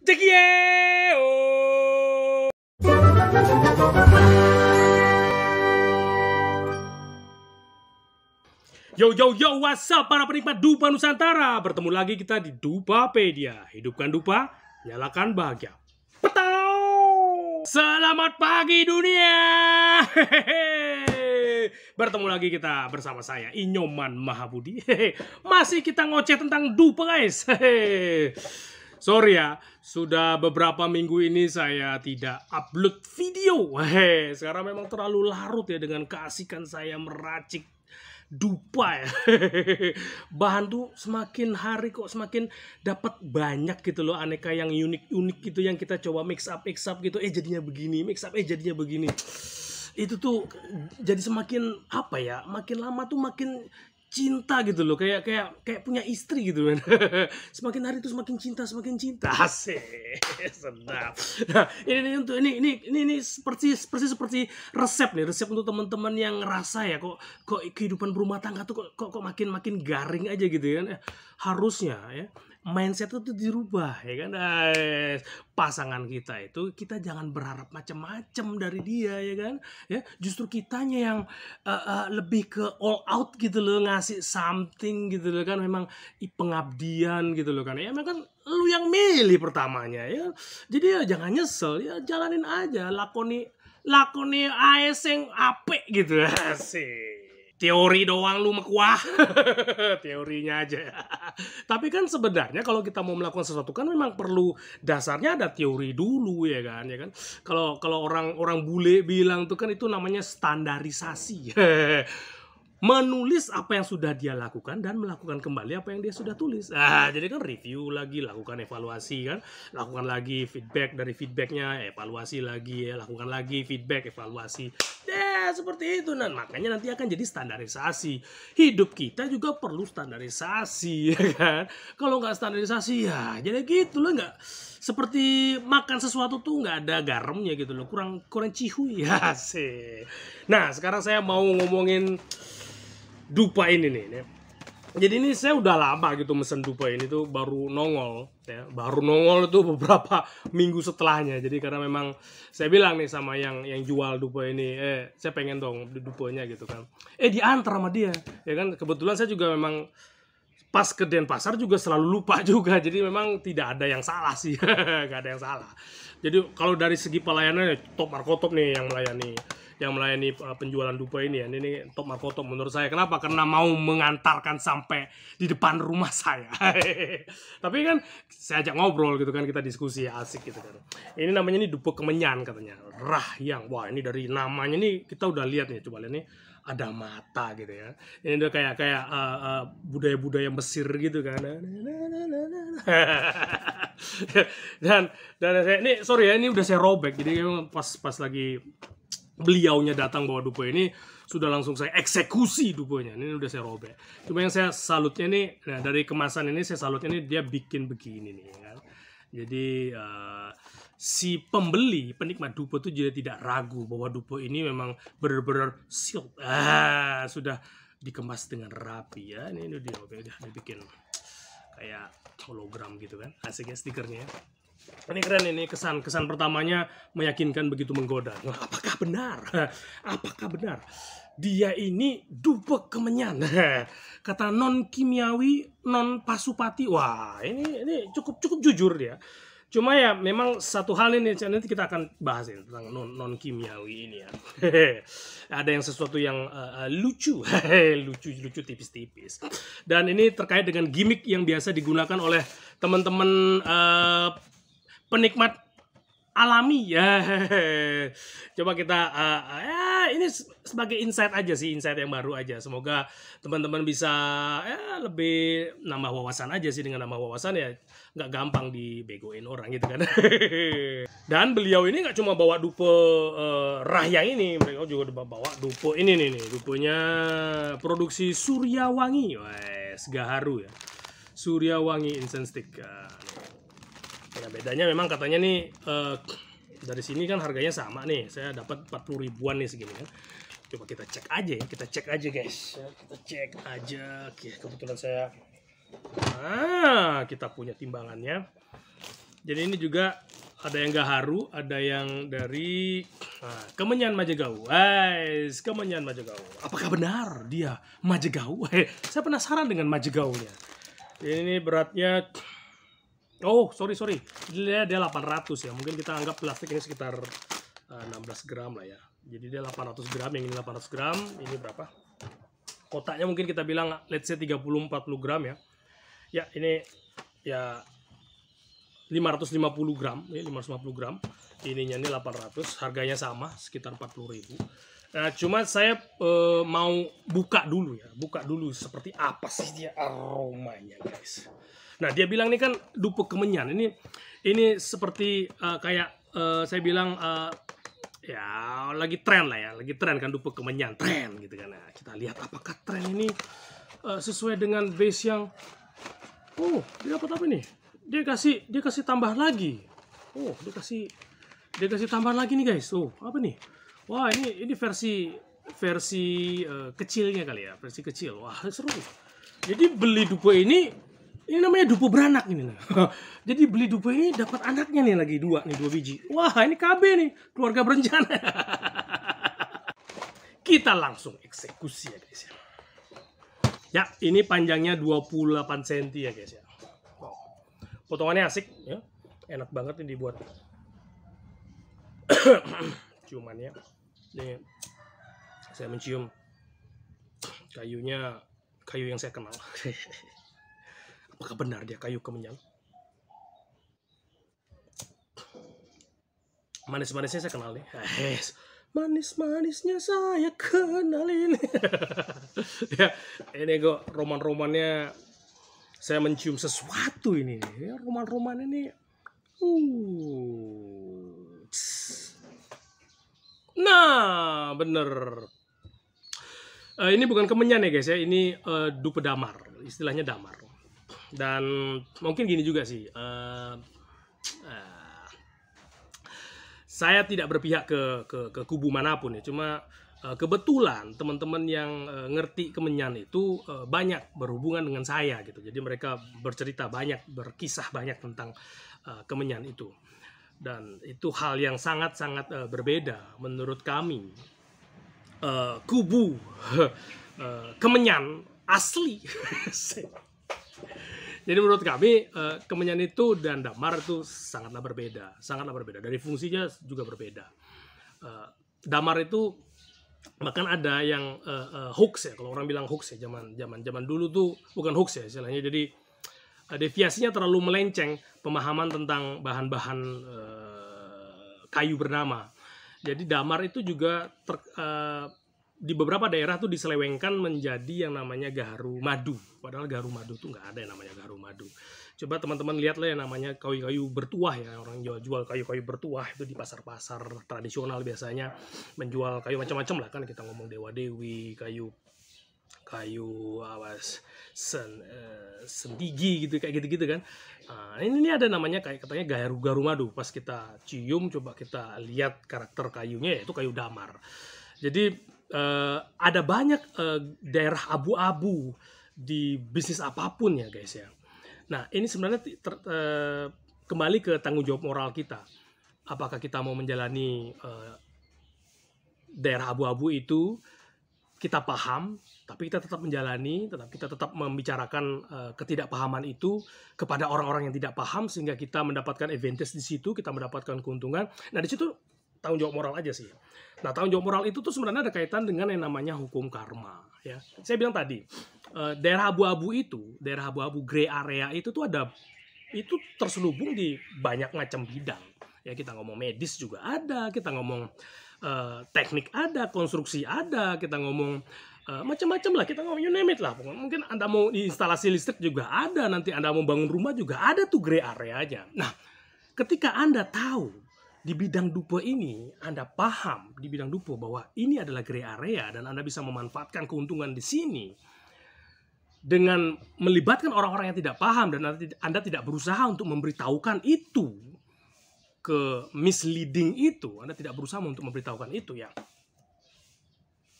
Jekieo. Yo, what's up para penikmat Dupa Nusantara. Bertemu lagi kita di Dupapedia. Hidupkan Dupa, nyalakan bahagia. Petau! Selamat pagi dunia. Bertemu lagi kita bersama saya Inyoman Mahabudi. Masih kita ngoceh tentang Dupa, guys. Sorry ya, sudah beberapa minggu ini saya tidak upload video. Sekarang memang terlalu larut ya dengan keasikan saya meracik Dupa ya. Bahan tuh semakin hari kok semakin dapat banyak gitu loh, aneka yang unik-unik gitu yang kita coba mix up gitu. Jadinya begini, mix up jadinya begini. Itu tuh jadi semakin apa ya? Makin lama tuh makin cinta gitu loh, kayak punya istri gitu kan. Semakin hari tuh semakin cinta. Asik, sedap. Nah, ini seperti resep untuk teman-teman yang ngerasa ya kok kehidupan berumah tangga tuh kok makin garing aja gitu kan. Harusnya ya mindset itu dirubah ya kan. Pasangan kita itu kita jangan berharap macam-macam dari dia ya kan. Ya, justru kitanya yang lebih ke all out gitu loh, ngasih something gitu loh kan, memang pengabdian gitu loh kan. Ya memang kan lu yang milih pertamanya ya. Jadi ya jangan nyesel ya, jalanin aja, lakoni ae sing apik gitu. Asik. Teori doang lu mekuah. Teorinya aja. Tapi kan sebenarnya kalau kita mau melakukan sesuatu kan memang perlu dasarnya ada teori dulu ya kan. Kalau orang bule bilang tuh kan itu namanya standarisasi. Menulis apa yang sudah dia lakukan dan melakukan kembali apa yang dia sudah tulis. Jadi kan review lagi, lakukan evaluasi kan, lakukan lagi feedback, dari feedbacknya evaluasi lagi ya, lakukan lagi feedback, evaluasi. Seperti itu. Nah, makanya nanti akan jadi standarisasi. Hidup kita juga perlu standarisasi ya kan. Kalau nggak standarisasi ya jadi gitu loh, nggak seperti makan sesuatu tuh nggak ada garamnya gitu loh, kurang cihuy ya sih. Nah, sekarang saya mau ngomongin Dupa ini nih. Jadi ini saya udah lama gitu mesen Dupa ini tuh, baru nongol itu beberapa minggu setelahnya. Jadi karena memang saya bilang nih sama yang jual Dupa ini, saya pengen dong Dupanya gitu kan. Diantar sama dia ya kan. Kebetulan saya juga memang pas ke Denpasar juga selalu lupa juga. Jadi memang tidak ada yang salah sih. Gak ada yang salah. Jadi kalau dari segi pelayanan top markotop nih yang melayani penjualan Dupa ini ya. Ini top markotop menurut saya. Kenapa? Karena mau mengantarkan sampai di depan rumah saya. Tapi kan saya ajak ngobrol gitu kan, kita diskusi asik gitu kan. Ini namanya nih Dupa Kemenyan katanya. Rahyang. Wah, ini dari namanya nih kita udah lihat nih, coba lihat nih. Ada mata gitu ya. Ini udah kayak budaya-budaya Mesir gitu kan. dan saya ini sorry ya, ini udah saya robek. Jadi pas lagi beliaunya datang bawa Dupa ini, sudah langsung saya eksekusi Dupanya. Ini udah saya robek. Cuma yang saya salutnya nih, nah dari kemasan ini saya salutnya nih, dia bikin begini nih kan. Jadi si pembeli, penikmat Dupa itu jadi tidak ragu bahwa Dupa ini memang benar-benar sealed. Sudah dikemas dengan rapi ya. Ini udah dibikin kayak hologram gitu kan. Asik ya stikernya. Ini keren, ini kesan pertamanya meyakinkan, begitu menggoda. Nah, apakah benar dia ini Dupa Kemenyan? Kata non kimiawi, non pasupati. Wah, ini cukup jujur dia. Cuma ya memang satu hal ini nanti kita akan bahas ini tentang non kimiawi ini ya. Ada yang sesuatu yang lucu tipis-tipis. Dan ini terkait dengan gimmick yang biasa digunakan oleh teman-teman penikmat alami ya. Coba kita ini sebagai insight aja sih, insight yang baru aja. Semoga teman-teman bisa lebih nambah wawasan aja sih. Dengan nambah wawasan ya nggak gampang dibegoin orang gitu kan. Dan beliau ini nggak cuma bawa Dupa Rahyang ini, mereka juga bawa Dupa ini nih, Dupanya produksi Suryawangi, Gaharu ya. Suryawangi Incense Stick. Nah, bedanya memang katanya nih dari sini kan harganya sama nih. Saya dapat 40 ribuan nih segini kan. Coba kita cek aja guys. Kita cek aja. Oke, kebetulan saya kita punya timbangannya. Jadi ini juga ada yang gaharu, ada yang dari Kemenyan Majegau. Guys, Kemenyan Majegau. Apakah benar dia Majegau? Saya penasaran dengan Majegaunya. Ini beratnya, oh sorry, dia 800 ya. Mungkin kita anggap plastik ini sekitar 16 gram lah ya. Jadi dia 800 gram, yang ini 800 gram. Ini berapa? Kotaknya mungkin kita bilang let's say 30-40 gram ya. Ya ini ya 550 gram, ini 550 gram. Ininya ini 800, harganya sama sekitar 40.000. Nah, cuma saya mau buka dulu ya, seperti apa sih dia aromanya, guys. Nah, dia bilang ini kan dupe Kemenyan. Ini seperti kayak saya bilang ya lagi tren lah ya, lagi tren kan dupe Kemenyan, tren gitu kan. Nah, kita lihat apakah tren ini sesuai dengan base yang dia dapat apa nih? Dia kasih tambah lagi. Dia kasih tambahan lagi nih, guys. Apa nih? Wah, ini versi kecilnya kali ya, versi kecil. Wah, seru. Jadi beli dupe ini namanya dupe beranak ini. Jadi beli dupe ini dapat anaknya nih lagi dua biji. Wah, ini KB nih, keluarga berencana. Kita langsung eksekusi ya, guys ya. Ya, ini panjangnya 28 cm ya, guys ya. Potongannya asik ya, enak banget ini dibuat. Ciumannya, nih saya mencium kayunya, kayu yang saya kenal. Apakah benar dia kayu Kemenyan? Manis-manisnya saya kenal nih. Manis-manisnya saya kenalin. Ya, ini kok roman-romannya. Saya mencium sesuatu ini. Roman-roman ini. Nah, bener. Ini bukan Kemenyan ya, guys ya. Ini dupe damar. Istilahnya damar. Dan mungkin gini juga sih. Saya tidak berpihak ke kubu manapun ya. Cuma kebetulan teman-teman yang ngerti Kemenyan itu banyak berhubungan dengan saya gitu. Jadi mereka bercerita banyak, berkisah banyak tentang Kemenyan itu. Dan itu hal yang sangat-sangat berbeda menurut kami. Kubu Kemenyan asli. Jadi menurut kami Kemenyan itu dan damar itu sangatlah berbeda. Dari fungsinya juga berbeda. Damar itu bahkan ada yang hoax ya, kalau orang bilang hoax ya, zaman dulu tuh bukan hoax ya istilahnya. Jadi deviasinya terlalu melenceng pemahaman tentang bahan-bahan kayu bernama. Jadi damar itu juga di beberapa daerah tuh diselewengkan menjadi yang namanya gaharu madu. Padahal gaharu madu tuh nggak ada yang namanya gaharu madu. Coba teman-teman lihat lah yang namanya kayu-kayu bertuah ya. Orang jual kayu-kayu bertuah itu di pasar-pasar tradisional biasanya menjual kayu macam-macam lah kan. Kita ngomong dewa dewi, kayu awas sendigi gitu, kayak gitu-gitu kan. Ini ada namanya kayak katanya gaharu madu. Pas kita cium, coba kita lihat karakter kayunya, yaitu kayu damar. Jadi ada banyak daerah abu-abu di bisnis apapun ya, guys ya. Nah, ini sebenarnya kembali ke tanggung jawab moral kita. Apakah kita mau menjalani daerah abu-abu itu, kita paham, tapi kita tetap menjalani, kita tetap membicarakan ketidakpahaman itu kepada orang-orang yang tidak paham, sehingga kita mendapatkan advantage di situ, kita mendapatkan keuntungan. Nah, di situ tanggung jawab moral aja sih. Nah, tanggung jawab moral itu tuh sebenarnya ada kaitan dengan yang namanya hukum karma. Ya, saya bilang tadi, daerah abu-abu gray area itu tuh itu terselubung di banyak macam bidang. Ya, kita ngomong medis juga ada, kita ngomong teknik ada, konstruksi ada, kita ngomong macam-macam lah, kita ngomong you name it lah. Mungkin Anda mau instalasi listrik juga ada, nanti Anda mau bangun rumah juga ada tuh gray area-nya. Nah, ketika Anda tahu di bidang dupe ini, Anda paham di bidang dupe bahwa ini adalah gray area dan Anda bisa memanfaatkan keuntungan di sini dengan melibatkan orang-orang yang tidak paham, dan Anda tidak berusaha untuk memberitahukan itu ke misleading itu, Anda tidak berusaha untuk memberitahukan itu, ya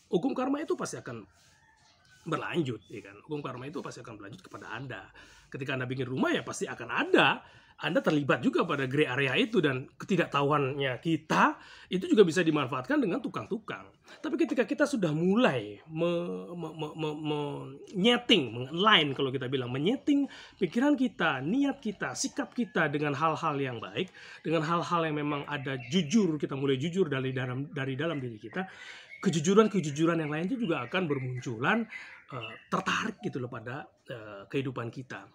hukum karma itu pasti akan berlanjut, ya kan? Hukum karma itu pasti akan berlanjut kepada Anda. Ketika Anda bikin rumah, ya pasti akan ada Anda terlibat juga pada gray area itu, dan ketidaktahuannya kita itu juga bisa dimanfaatkan dengan tukang-tukang. Tapi ketika kita sudah mulai menyeting, mengalign, kalau kita bilang menyeting pikiran kita, niat kita, sikap kita dengan hal-hal yang baik, dengan hal-hal yang memang ada jujur, kita mulai jujur dari dalam diri kita, kejujuran yang lain itu juga akan bermunculan, tertarik gitu loh pada kehidupan kita.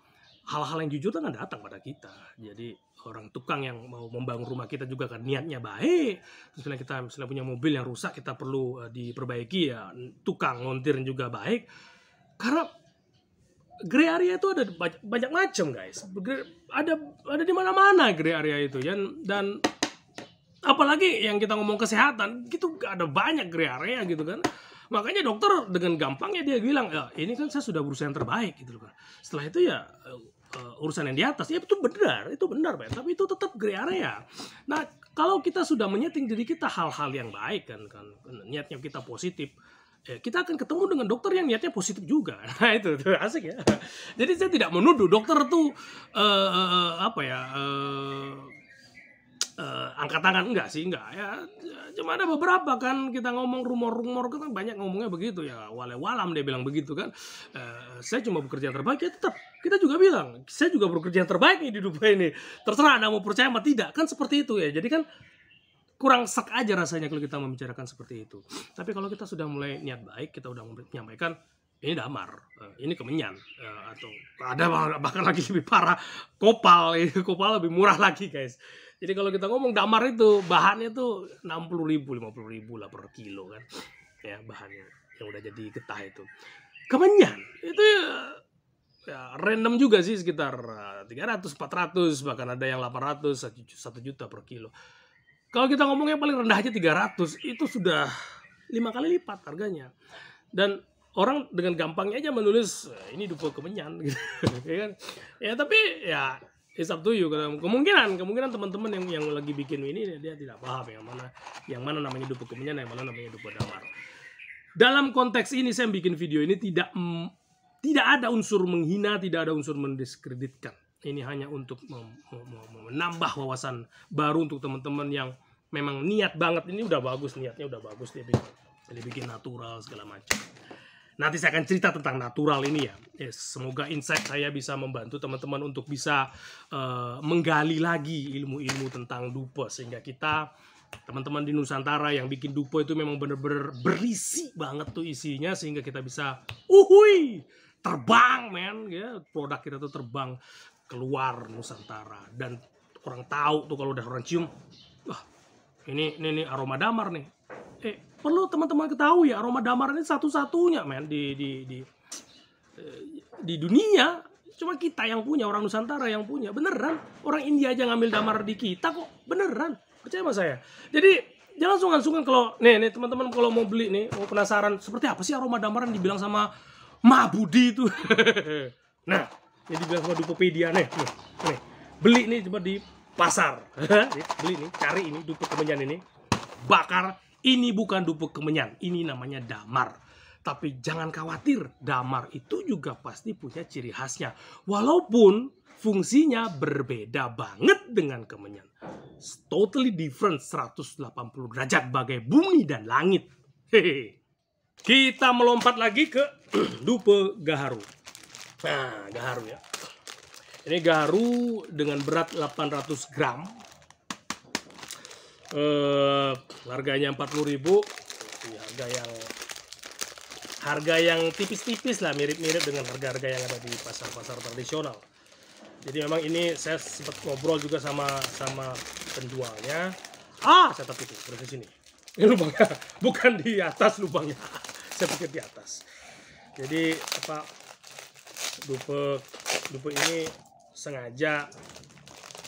Hal-hal yang jujur akan datang pada kita. Jadi orang tukang yang mau membangun rumah kita juga kan niatnya baik. Terus kita misalnya punya mobil yang rusak, kita perlu diperbaiki, ya tukang ngontirin juga baik. Karena gray area itu ada banyak macam, guys. Ada di mana-mana gray area itu, dan apalagi yang kita ngomong kesehatan gitu, ada banyak gray area gitu kan. Makanya dokter dengan gampangnya dia bilang, ya ini kan saya sudah berusaha yang terbaik gitu kan. Setelah itu ya urusan yang di atas, ya itu benar Pak, tapi itu tetap gray area. Nah, kalau kita sudah menyeting diri kita hal-hal yang baik kan niatnya kita positif, kita akan ketemu dengan dokter yang niatnya positif juga. Nah itu asik ya. Jadi saya tidak menuduh dokter tuh angkat tangan, enggak ya. Cuma ada beberapa kan kita ngomong rumor kan banyak ngomongnya begitu ya, walau-walam dia bilang begitu kan. Saya cuma bekerja yang terbaik, ya tetap kita juga bilang saya juga bekerja yang terbaik nih di dunia ini. Terserah Anda mau percaya atau tidak, kan seperti itu ya. Jadi kan kurang sak aja rasanya kalau kita membicarakan seperti itu. Tapi kalau kita sudah mulai niat baik, kita udah menyampaikan ini damar, ini kemenyan, atau ada bahkan lagi lebih parah, kopal lebih murah lagi, guys. Jadi kalau kita ngomong damar itu bahannya tuh 60.000, 50.000 lah per kilo kan, ya bahannya yang udah jadi getah itu. Kemenyan itu ya random juga sih, sekitar 300, 400, bahkan ada yang 800, 1 juta per kilo. Kalau kita ngomongnya paling rendah aja 300, itu sudah 5 kali lipat harganya. Dan orang dengan gampangnya aja menulis ini dupe kemenyan gitu. Ya kan? Ya tapi ya it's up to you. Kemungkinan teman-teman yang lagi bikin ini dia tidak paham yang mana namanya dupe kemenyan, yang mana namanya dupe damar. Dalam konteks ini saya bikin video ini tidak ada unsur menghina, tidak ada unsur mendiskreditkan. Ini hanya untuk menambah wawasan baru untuk teman-teman yang memang niat banget. Ini udah bagus, niatnya udah bagus, dia bikin natural segala macam. Nanti saya akan cerita tentang natural ini ya. Semoga insight saya bisa membantu teman-teman untuk bisa menggali lagi ilmu-ilmu tentang dupe, sehingga kita, teman-teman di Nusantara yang bikin dupe itu memang bener-bener berisi banget tuh isinya, sehingga kita bisa terbang ya, produk kita tuh terbang keluar Nusantara, dan orang tahu tuh kalau udah orang cium, wah ini aroma damar nih. Perlu teman-teman ketahui ya, aroma damar ini satu-satunya di dunia. Cuma kita yang punya, orang Nusantara yang punya, beneran. Orang India aja ngambil damar di kita kok, beneran. Percaya sama saya. Jadi jangan sungkan-sungkan kalau nih teman-teman kalau mau beli nih, mau penasaran seperti apa sih aroma damar yang dibilang sama Mahbudi itu. Nah, ini dibilang sama Dupepedia nih. Beli nih coba di pasar. Beli nih, cari ini dupe kemenyan ini. Bakar. Ini bukan dupe kemenyan, ini namanya damar. Tapi jangan khawatir, damar itu juga pasti punya ciri khasnya. Walaupun fungsinya berbeda banget dengan kemenyan. It's totally different, 180 derajat bagai bumi dan langit. Hehehe. Kita melompat lagi ke dupe gaharu. Nah, gaharu ya. Ini gaharu dengan berat 800 gram. Harganya 40.000. Harga yang tipis-tipis lah, mirip-mirip dengan harga-harga yang ada di pasar-pasar tradisional. Jadi memang ini saya sempat ngobrol juga sama penjualnya. Saya tapi itu terus di sini. Ini lubangnya bukan di atas lubangnya. Saya pikir di atas. Jadi dupe ini sengaja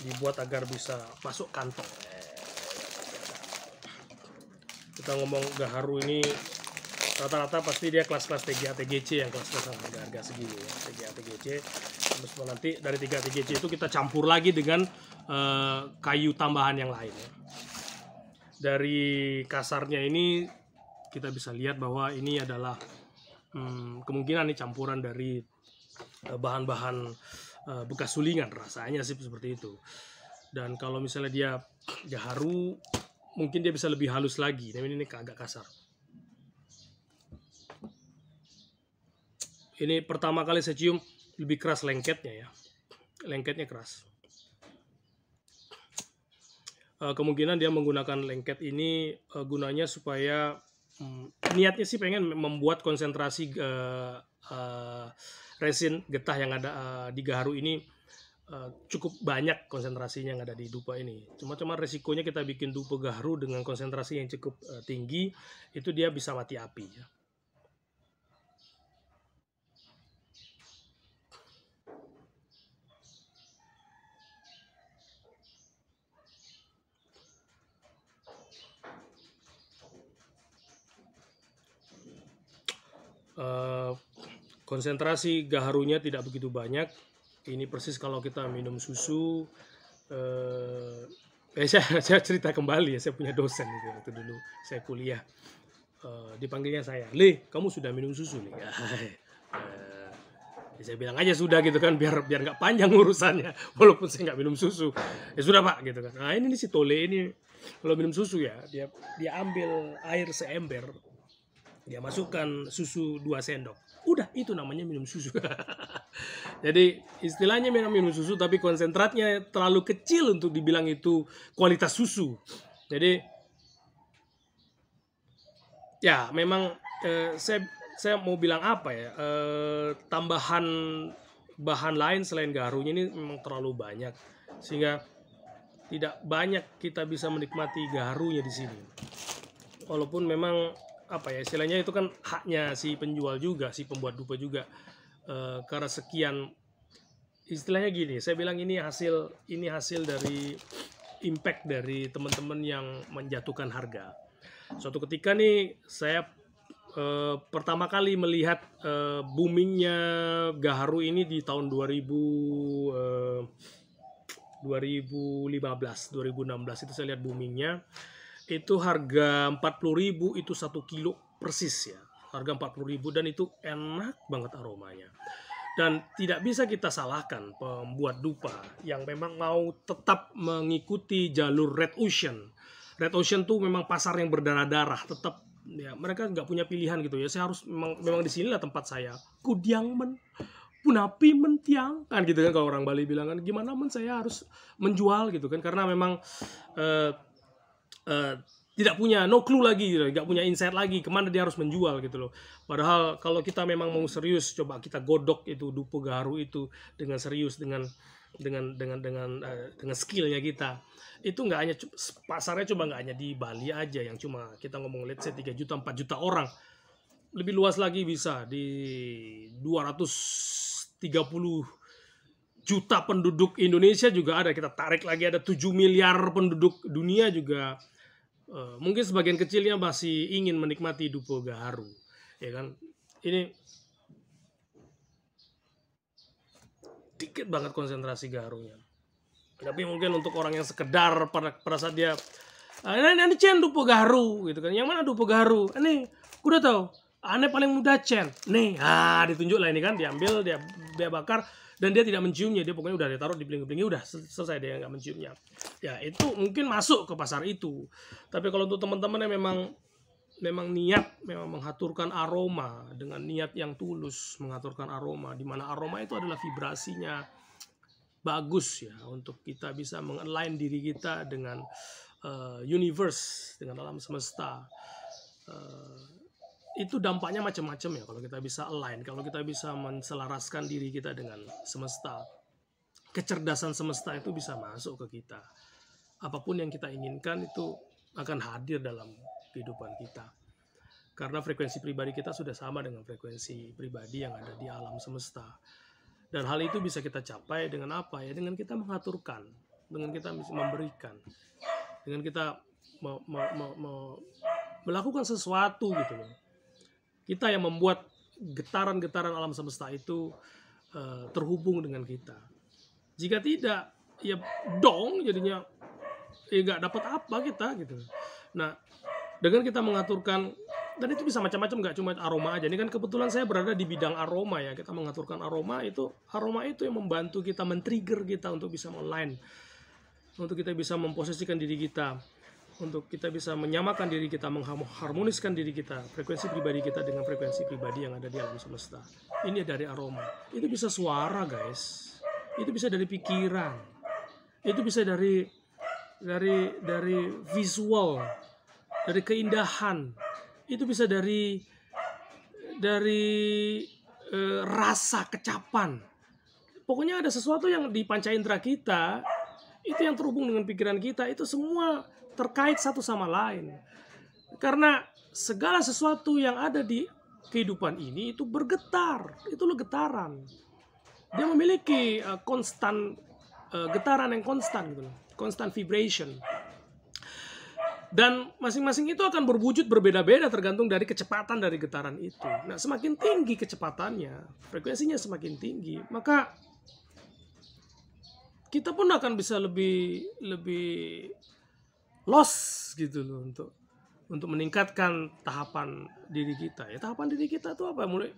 dibuat agar bisa masuk kantong. Kita ngomong gaharu ini rata-rata pasti dia kelas-kelas TGA TGC, yang kelas-kelas harga segini ya, TGA TGC. Terus nanti dari 3 TGC itu kita campur lagi dengan kayu tambahan yang lain ya. Dari kasarnya ini kita bisa lihat bahwa ini adalah kemungkinan nih campuran dari bahan-bahan bekas sulingan, rasanya sih seperti itu. Dan kalau misalnya dia gaharu, mungkin dia bisa lebih halus lagi. Tapi ini agak kasar. Ini pertama kali saya cium lebih keras lengketnya ya. Lengketnya keras. Kemungkinan dia menggunakan lengket ini gunanya supaya niatnya sih pengen membuat konsentrasi resin getah yang ada di gaharu ini cukup banyak konsentrasinya yang ada di dupa ini. Cuma resikonya kita bikin dupa gaharu dengan konsentrasi yang cukup tinggi, itu dia bisa mati api ya. Konsentrasi gaharunya tidak begitu banyak. Ini persis kalau kita minum susu. Saya cerita kembali ya, saya punya dosen gitu, waktu dulu saya kuliah. Dipanggilnya saya, "Le, kamu sudah minum susu nih?" Saya bilang aja sudah gitu kan, biar nggak panjang urusannya, walaupun saya nggak minum susu. Ya sudah Pak gitu kan. Nah ini si Tole ini kalau minum susu ya, dia ambil air seember, dia masukkan susu 2 sendok. Udah, itu namanya minum susu. Jadi istilahnya minum susu, tapi konsentratnya terlalu kecil untuk dibilang itu kualitas susu. Jadi ya memang saya mau bilang apa ya, tambahan bahan lain selain gaharunya ini memang terlalu banyak, sehingga tidak banyak kita bisa menikmati gaharunya di sini. Walaupun memang apa ya, istilahnya itu kan haknya si penjual juga, si pembuat dupa juga. Karena sekian, istilahnya gini, saya bilang ini hasil dari impact dari teman-teman yang menjatuhkan harga. Suatu ketika nih saya pertama kali melihat boomingnya gaharu ini di tahun 2015, 2016 itu saya lihat boomingnya. Itu harga 40.000 itu 1 kilo persis ya, harga 40.000, dan itu enak banget aromanya. Dan tidak bisa kita salahkan pembuat dupa yang memang mau tetap mengikuti jalur Red Ocean. Red Ocean tuh memang pasar yang berdarah-darah, tetap ya, mereka nggak punya pilihan gitu ya. Saya harus memang di sinilah tempat saya. Kudiang men, punapi mentiang kan gitu kan, kalau orang Bali bilang kan, gimana men saya harus menjual gitu kan, karena memang tidak punya no clue lagi gitu, nggak punya insight lagi kemana dia harus menjual gitu loh. Padahal kalau kita memang mau serius, coba kita godok itu dupa gaharu itu dengan serius, dengan skillnya kita, itu nggak hanya pasarnya, coba nggak hanya di Bali aja yang cuma kita ngomong let's say 3 juta 4 juta orang, lebih luas lagi bisa di 230 juta penduduk Indonesia juga ada, kita tarik lagi ada 7 miliar penduduk dunia juga. Mungkin sebagian kecilnya masih ingin menikmati dupa gaharu, ya kan? Ini dikit banget konsentrasi gaharunya. Tapi mungkin untuk orang yang sekedar pada saat dia ini Cen dupa gaharu gitu kan, yang mana dupa gaharu? Ini udah tahu, aneh paling muda Cen. Nih, ditunjuk lah ini kan, diambil, dia bakar. Dan dia tidak menciumnya, dia pokoknya udah ditaruh di beling-belingnya, udah selesai, dia nggak menciumnya. Ya itu mungkin masuk ke pasar itu. Tapi kalau untuk teman-teman yang memang niat, memang mengaturkan aroma dengan niat yang tulus, mengaturkan aroma, di mana aroma itu adalah vibrasinya bagus ya, untuk kita bisa mengalign diri kita dengan universe, dengan alam semesta. Itu dampaknya macam-macam ya kalau kita bisa align, kalau kita bisa menselaraskan diri kita dengan semesta. Kecerdasan semesta itu bisa masuk ke kita. Apapun yang kita inginkan itu akan hadir dalam kehidupan kita. Karena frekuensi pribadi kita sudah sama dengan frekuensi pribadi yang ada di alam semesta. Dan hal itu bisa kita capai dengan apa ya? Dengan kita mengaturkan, dengan kita memberikan, dengan kita melakukan sesuatu gitu loh. Kita yang membuat getaran-getaran alam semesta itu terhubung dengan kita. Jika tidak, ya dong jadinya nggak dapat apa kita gitu. Nah, dengan kita mengaturkan Dan itu bisa macam-macam, nggak cuma aroma aja. Ini kan kebetulan saya berada di bidang aroma ya. Kita mengaturkan aroma itu yang membantu kita, men-trigger kita untuk bisa online, untuk kita bisa memposisikan diri kita, untuk kita bisa menyamakan diri kita, mengharmoniskan diri kita, frekuensi pribadi kita dengan frekuensi pribadi yang ada di alam semesta. Ini dari aroma. Itu bisa suara, guys. Itu bisa dari pikiran. Itu bisa dari visual, dari keindahan. Itu bisa dari rasa kecapan. Pokoknya ada sesuatu yang di panca indera kita, itu yang terhubung dengan pikiran kita, itu semua terkait satu sama lain. Karena segala sesuatu yang ada di kehidupan ini itu bergetar, itu lo getaran. Dia memiliki konstan getaran yang konstan gitu, constant vibration. Dan masing-masing itu akan berwujud berbeda-beda tergantung dari kecepatan dari getaran itu. Nah, semakin tinggi kecepatannya, frekuensinya semakin tinggi, maka kita pun akan bisa lebih loss gitu loh untuk meningkatkan tahapan diri kita. Ya, tahapan diri kita itu apa? Mulai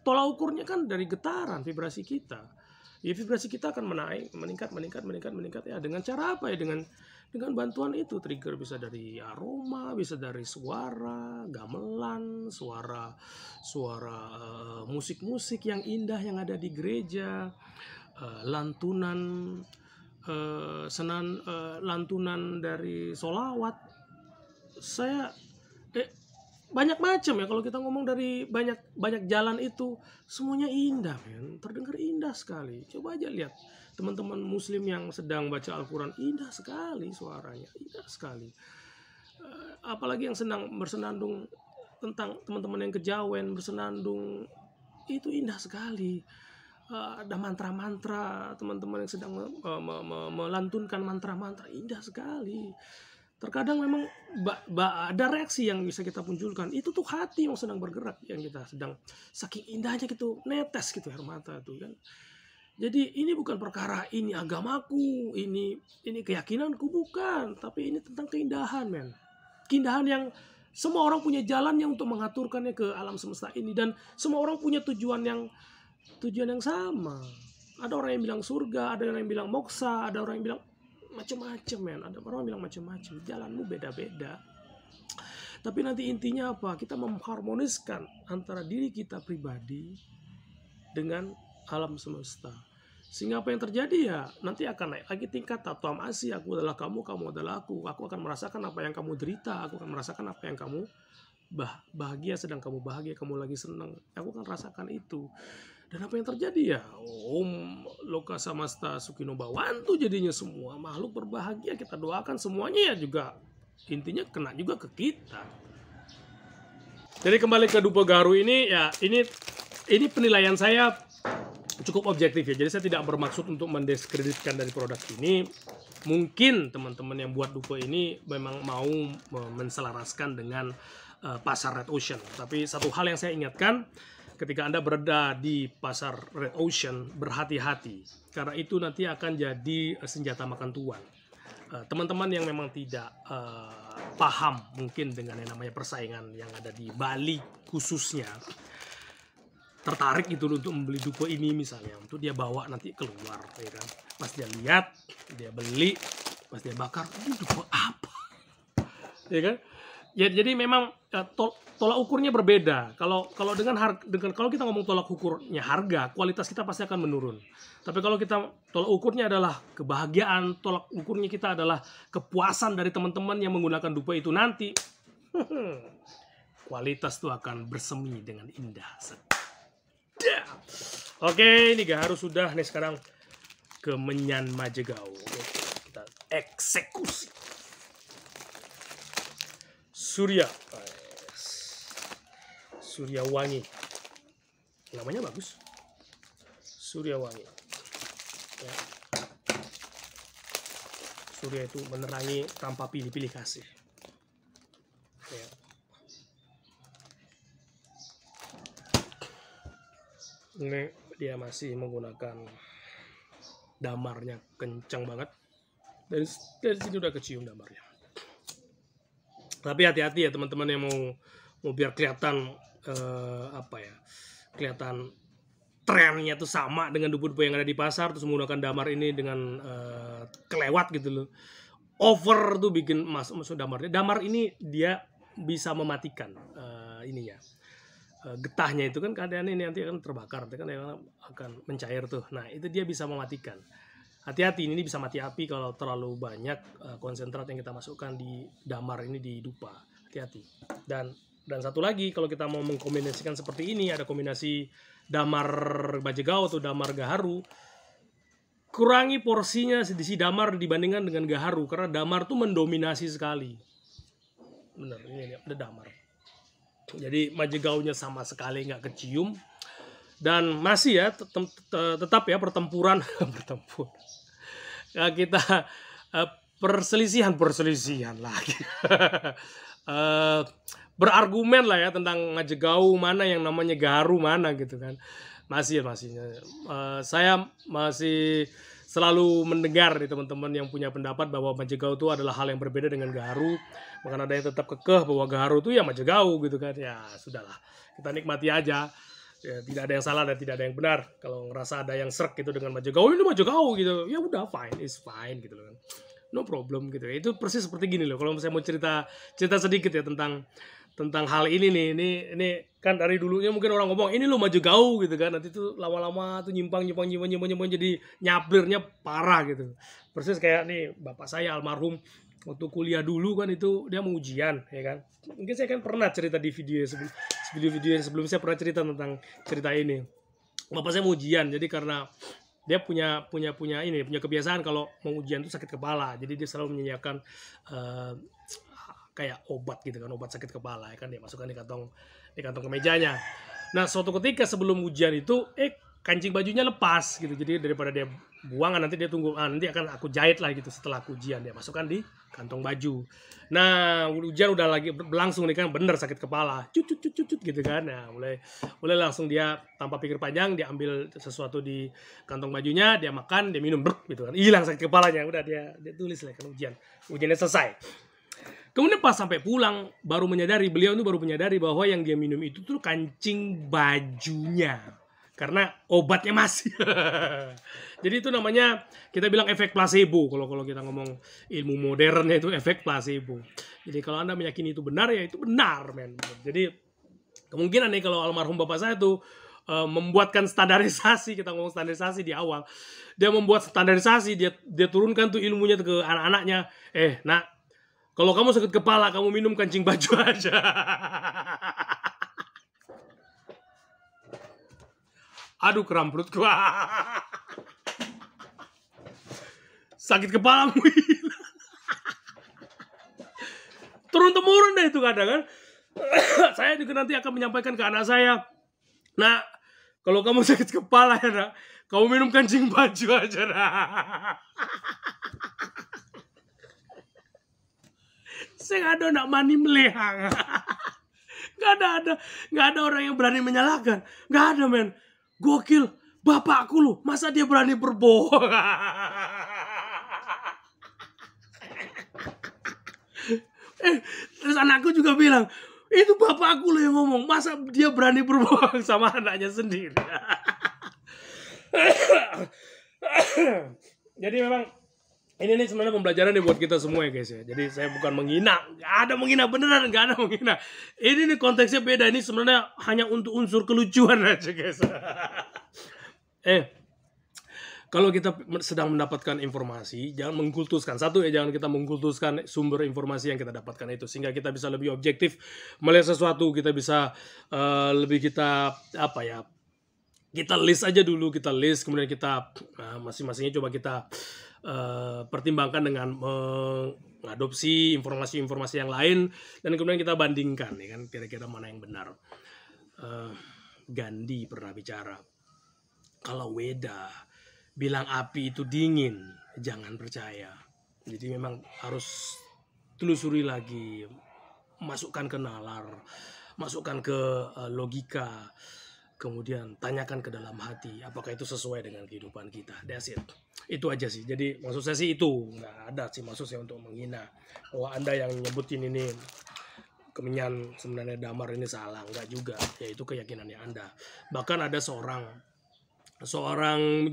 tolak ukurnya kan dari getaran vibrasi kita. Ya, vibrasi kita akan meningkat ya, dengan cara apa ya? Dengan bantuan itu, trigger bisa dari aroma, bisa dari suara gamelan, suara musik-musik yang indah yang ada di gereja, lantunan lantunan dari solawat. Saya banyak macam ya, kalau kita ngomong dari banyak jalan itu semuanya indah, men. Terdengar indah sekali. Coba aja lihat teman-teman muslim yang sedang baca Al-Quran, indah sekali suaranya, indah sekali. Apalagi yang sedang bersenandung, tentang teman-teman yang kejawen bersenandung, itu indah sekali. Ada mantra-mantra, teman-teman yang sedang melantunkan mantra-mantra, indah sekali. Terkadang memang ada reaksi yang bisa kita munculkan, itu tuh hati yang sedang bergerak, yang kita sedang, saking indahnya gitu, netes gitu air mata tuh kan. Jadi ini bukan perkara ini agamaku, ini keyakinanku, bukan, tapi ini tentang keindahan, men. Keindahan yang semua orang punya jalannya untuk mengaturkannya ke alam semesta ini, dan semua orang punya tujuan yang sama. Ada orang yang bilang surga, ada orang yang bilang moksa, ada orang yang bilang macam-macam, men. Ada orang yang bilang macam-macam. Jalanmu beda-beda. Tapi nanti intinya apa? Kita mengharmoniskan antara diri kita pribadi dengan alam semesta. Sehingga apa yang terjadi ya, nanti akan naik lagi tingkat tatuamasi. Aku adalah kamu, kamu adalah aku. Aku akan merasakan apa yang kamu derita. Aku akan merasakan apa yang kamu bahagia, sedang kamu bahagia, kamu lagi senang. Aku akan rasakan itu. Dan apa yang terjadi ya, Om Loka Samasta Sukino Bhawantu, jadinya semua makhluk berbahagia. Kita doakan semuanya ya juga, intinya kena juga ke kita. Jadi kembali ke Dupa Garu ini ya, ini penilaian saya cukup objektif ya. Jadi saya tidak bermaksud untuk mendiskreditkan dari produk ini. Mungkin teman-teman yang buat dupa ini memang mau menselaraskan dengan pasar Red Ocean. Tapi satu hal yang saya ingatkan, ketika Anda berada di pasar Red Ocean, berhati-hati. Karena itu nanti akan jadi senjata makan tuan. Teman-teman yang memang tidak paham mungkin dengan yang namanya persaingan yang ada di Bali khususnya, tertarik gitu untuk membeli dupa ini misalnya, untuk dia bawa nanti keluar, ya kan? Pas dia lihat, dia beli, pas dia bakar, ini dupa apa? Ya kan? Ya, jadi memang tolak ukurnya berbeda. Kalau kalau kita ngomong tolak ukurnya harga, kualitas kita pasti akan menurun. Tapi kalau kita tolak ukurnya adalah kebahagiaan, tolak ukurnya kita adalah kepuasan dari teman-teman yang menggunakan dupa itu nanti, kualitas itu akan bersemi dengan indah. Oke, ini harus sudah nih, sekarang ke Menyan Majegao. Kita eksekusi. Surya Wangi. Namanya bagus. Surya Wangi. Ya. Surya itu menerangi tanpa pilih-pilih kasih. Ya. Ini dia masih menggunakan damarnya kencang banget. Dari sini udah kecium damarnya. Tapi hati-hati ya teman-teman yang mau mau biar kelihatan kelihatan trennya tuh sama dengan dupa-dupa yang ada di pasar, terus menggunakan damar ini dengan kelewat gitu loh. Over tuh bikin masuk damarnya. Damar ini dia bisa mematikan getahnya itu kan keadaan ini nanti akan terbakar, kan akan mencair tuh. Nah itu dia bisa mematikan. Hati-hati, ini bisa mati api kalau terlalu banyak konsentrat yang kita masukkan di damar ini di dupa. Hati-hati. Dan satu lagi, kalau kita mau mengkombinasikan seperti ini, ada kombinasi damar bajegao atau damar gaharu, kurangi porsinya di si damar dibandingkan dengan gaharu, karena damar tuh mendominasi sekali. Bener, ini ada damar. Jadi majegaunya sama sekali nggak kecium, dan masih ya tetap ya pertempuran ya, kita perselisihan lagi berargumen lah ya tentang majegau mana yang namanya gaharu mana gitu kan. Masih saya masih selalu mendengar nih teman-teman yang punya pendapat bahwa majegau itu adalah hal yang berbeda dengan gaharu. Bahkan ada yang tetap kekeh bahwa gaharu itu ya majegau gitu kan. Ya sudahlah, kita nikmati aja. Ya, tidak ada yang salah dan tidak ada yang benar. Kalau ngerasa ada yang serk gitu dengan majegau, ini majegau gitu, ya udah fine, is fine gitu loh kan. No problem gitu. Itu persis seperti gini loh. Kalau saya mau cerita sedikit ya tentang hal ini nih. Ini kan dari dulunya mungkin orang ngomong ini lo majegau gitu kan. Nanti tuh lama-lama tuh nyimpang jadi nyablirnya parah gitu. Persis kayak nih bapak saya almarhum waktu kuliah dulu kan, itu dia mau ujian ya kan. Mungkin saya kan pernah cerita di video yang sebelum saya pernah cerita tentang cerita ini. Bapak saya mau ujian, jadi karena dia punya kebiasaan kalau mau ujian tuh sakit kepala, jadi dia selalu menyiapkan kayak obat gitu kan, obat sakit kepala ya kan, dia masukkan di kantong kemejanya. Nah suatu ketika sebelum ujian itu kancing bajunya lepas gitu, jadi daripada dia buang nanti dia tunggu nanti akan aku jahit lah gitu setelah ujian, dia masukkan di kantong baju. Nah ujian udah lagi berlangsung nih kan, bener sakit kepala cut gitu kan. Nah mulai langsung dia tanpa pikir panjang dia ambil sesuatu di kantong bajunya, dia makan, dia minum gitu kan, hilang sakit kepalanya. Udah dia tulis lah kan ujiannya selesai. Kemudian pas sampai pulang beliau itu baru menyadari bahwa yang dia minum itu tuh kancing bajunya, karena obatnya masih. Jadi itu namanya kita bilang efek placebo. Kalau kita ngomong ilmu modernnya itu efek placebo. Jadi kalau Anda meyakini itu benar, ya itu benar, men. Jadi kemungkinan nih kalau almarhum bapak saya tuh membuatkan standarisasi, kita ngomong standarisasi di awal. Dia membuat standarisasi, dia turunkan tuh ilmunya ke anak-anaknya. Nak, kalau kamu sakit kepala, kamu minum kancing baju aja. Aduh, kram perutku. Sakit kepalamu. Turun-temurun deh itu kadang kan. Saya juga nanti akan menyampaikan ke anak saya. Nah, kalau kamu sakit kepala ya nak, kamu minum kancing baju aja nak. Saya nggak ada nak mani melehang. Nggak ada orang yang berani menyalahkan. Nggak ada, men. Gokil, bapakku loh, masa dia berani berbohong? Terus anakku juga bilang, itu bapakku loh yang ngomong, masa dia berani berbohong sama anaknya sendiri? Jadi memang ini sebenarnya pembelajaran nih buat kita semua ya guys ya. Jadi saya bukan menghina, nggak ada menghina, beneran nggak ada menghina. Ini nih konteksnya beda, ini sebenarnya hanya untuk unsur kelucuan aja guys. Kalau kita sedang mendapatkan informasi, jangan mengkultuskan. Satu ya, jangan kita mengkultuskan sumber informasi yang kita dapatkan itu, sehingga kita bisa lebih objektif melihat sesuatu. Kita bisa kita list aja dulu, kemudian kita masing-masingnya coba kita pertimbangkan dengan mengadopsi informasi-informasi yang lain, dan kemudian kita bandingkan ya kan, kira-kira mana yang benar. Gandhi pernah bicara, kalau Weda bilang api itu dingin, jangan percaya. Jadi memang harus telusuri lagi, masukkan ke nalar, masukkan ke logika, kemudian tanyakan ke dalam hati, apakah itu sesuai dengan kehidupan kita. That's it. Itu aja sih. Jadi maksud saya sih itu, nggak ada sih maksud saya untuk menghina. Bahwa Anda yang nyebutin ini Kemenyan sebenarnya damar ini salah, enggak juga, yaitu keyakinannya Anda. Bahkan ada seorang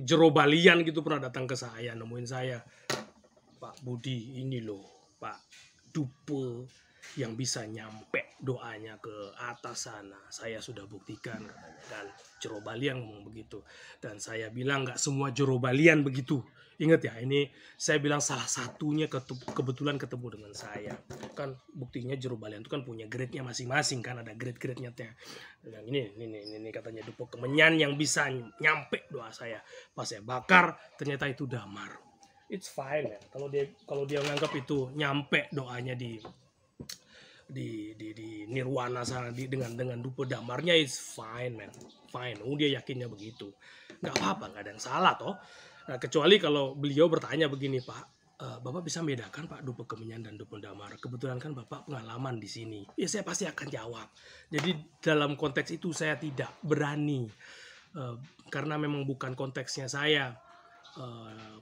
jerobalian gitu pernah datang ke saya, nemuin saya, Pak Budi, ini loh Pak, dupe yang bisa nyampe doanya ke atas sana, saya sudah buktikan katanya. Dan jerobalian ngomong begitu, dan saya bilang nggak semua jerobalian begitu. Ingat ya, ini saya bilang salah satunya kebetulan ketemu dengan saya. Kan buktinya jerobalian itu kan punya grade-nya masing-masing kan, ada grade-grade-nya teh. Yang ini katanya dupe Kemenyan yang bisa nyampe doa saya. Pas saya bakar ternyata itu damar. It's fine ya. Kalau dia nganggap itu nyampe doanya di nirwana sana dengan dupe damarnya, it's fine man, fine. Dia yakinnya begitu, nggak apa-apa, nggak ada yang salah toh. Nah, kecuali kalau beliau bertanya begini, Pak, Bapak bisa bedakan Pak dupe Kemenyan dan dupe damar? Kebetulan kan Bapak pengalaman di sini. Ya saya pasti akan jawab. Jadi dalam konteks itu saya tidak berani, karena memang bukan konteksnya saya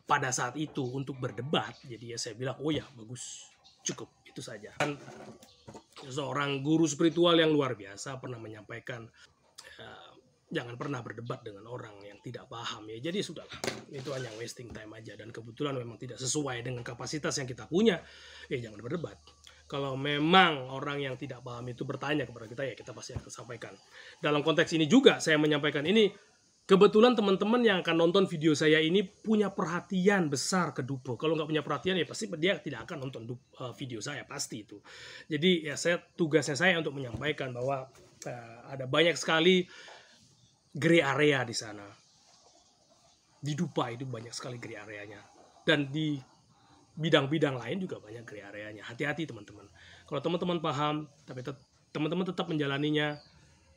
pada saat itu untuk berdebat. Jadi ya saya bilang, oh ya bagus, cukup itu saja. Dan seorang guru spiritual yang luar biasa pernah menyampaikan, jangan pernah berdebat dengan orang yang tidak paham ya. Jadi sudahlah, itu hanya wasting time aja. Dan kebetulan memang tidak sesuai dengan kapasitas yang kita punya, ya jangan berdebat. Kalau memang orang yang tidak paham itu bertanya kepada kita, ya kita pasti akan sampaikan. Dalam konteks ini juga saya menyampaikan ini, kebetulan teman-teman yang akan nonton video saya ini punya perhatian besar ke dupe. Kalau nggak punya perhatian ya pasti dia tidak akan nonton video saya, pasti itu. Jadi ya tugasnya saya untuk menyampaikan bahwa ada banyak sekali gray area di sana. Di dupa itu banyak sekali gray areanya. Dan di bidang-bidang lain juga banyak gray areanya. Hati-hati teman-teman. Kalau teman-teman paham, tapi teman-teman tetap menjalaninya,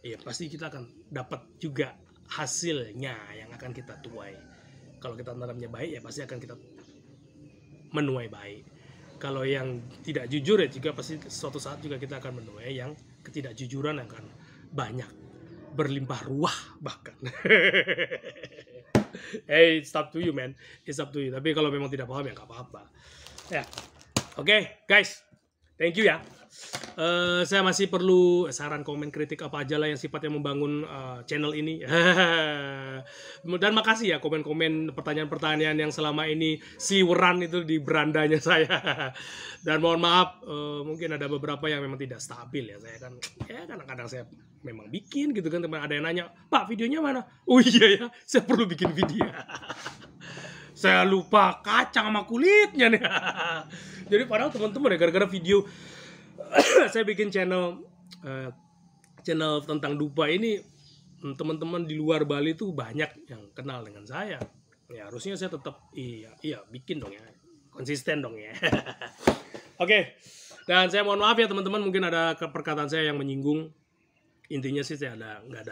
ya pasti kita akan dapat juga hasilnya yang akan kita tuai. Kalau kita tanamnya baik, ya pasti akan kita menuai baik. Kalau yang tidak jujur ya juga pasti suatu saat juga kita akan menuai yang ketidakjujuran yang akan banyak, berlimpah ruah bahkan. Hey, it's up to you man, it's up to you. Tapi kalau memang tidak paham ya nggak apa-apa. Ya, oke, guys, thank you ya. Saya masih perlu saran, komen, kritik apa aja lah yang sifatnya membangun channel ini. Dan makasih ya komen-komen, pertanyaan-pertanyaan yang selama ini seliweran itu di berandanya saya. Dan mohon maaf, mungkin ada beberapa yang memang tidak stabil ya. Saya kan, ya kadang-kadang saya memang bikin gitu kan, teman ada yang nanya, Pak videonya mana? Oh iya ya, saya perlu bikin video. Saya lupa kacang sama kulitnya nih. Jadi padahal teman-teman ya gara-gara video saya bikin channel tentang dupa ini, teman-teman di luar Bali tuh banyak yang kenal dengan saya. Ya harusnya saya tetap iya bikin dong ya, konsisten dong ya. Oke. Dan saya mohon maaf ya teman-teman, mungkin ada perkataan saya yang menyinggung. Intinya sih saya nggak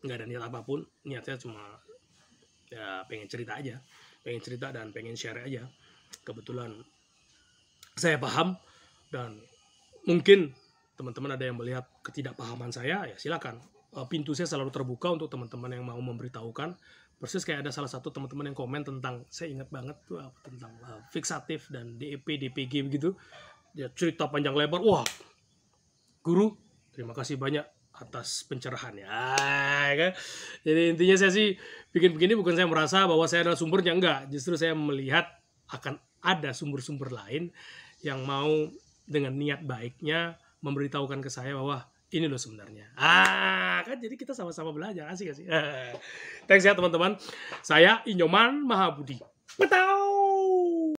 ada niat apapun. Niat saya cuma ya pengen cerita aja, pengen cerita dan pengen share aja. Kebetulan saya paham, dan mungkin teman-teman ada yang melihat ketidakpahaman saya, ya silakan. Pintu saya selalu terbuka untuk teman-teman yang mau memberitahukan. Persis kayak ada salah satu teman-teman yang komen tentang, saya ingat banget tuh tentang fiksatif dan DEP, DPG begitu. Dia cerita panjang lebar. Wah, guru, terima kasih banyak atas pencerahan ya. Kan? Jadi intinya saya sih bikin begini bukan saya merasa bahwa saya adalah sumbernya, enggak. Justru saya melihat akan ada sumber-sumber lain yang mau dengan niat baiknya memberitahukan ke saya bahwa ini loh sebenarnya. Kan jadi kita sama-sama belajar. Asik gak sih? Thanks ya teman-teman. Saya Inyoman Mahabudi. Betul.